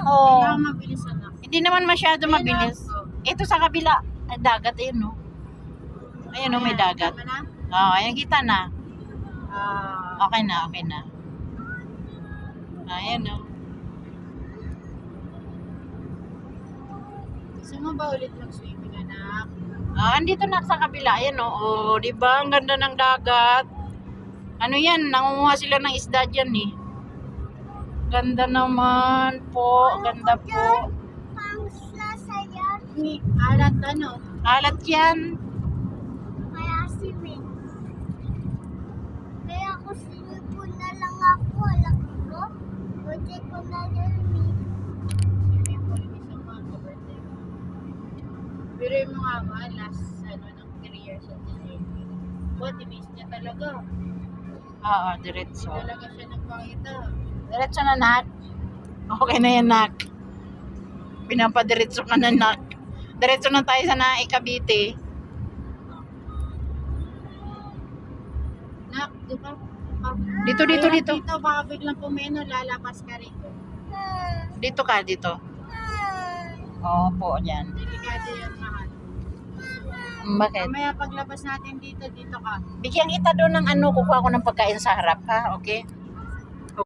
lang, oh. Kailangan mabilis, anak. Hindi naman masyado Ayun, mabilis. oh. Ito sa kabila, ay dagat, ayun, no. Ayun, no, may dagat. Tama na? Oh, ayan, kita na. Ah, Okay na, okay na. Ayan, no. gusto mo ba ulit mag-swimming, anak? Andito na sa kabila, ayan, no. Oh, di ba? Ang ganda ng dagat. Ano yan, nangunguha sila ng isda dyan, eh. Ganda naman po, ganda po. Alat, ano? Alat yan. Kaya swimming. Kaya ako swimming pool na lang ako. Alam ko. Pwede ko na swimming. Swimming pool is ang mga ka-birthday. Pero yung mga last, ng 3 years at swimming. Tinis niya talaga. Oo, diretso. Talaga siya nagpakita. Diretso na, nak. Okay na yan, nak. Pinapadiretso ka na, nak. Diretso na tayo sa Cavite. Nak, di ba? Dito. Dito, baka biglang pumeno, lalapas ka rito. Dito ka, dito. Oo po, dyan. Delikado yan, mahal. Bakit? Mamaya paglabas natin dito ka. Bigyan kita doon ng kukuha ko ng pagkain sa harap, ha? Okay?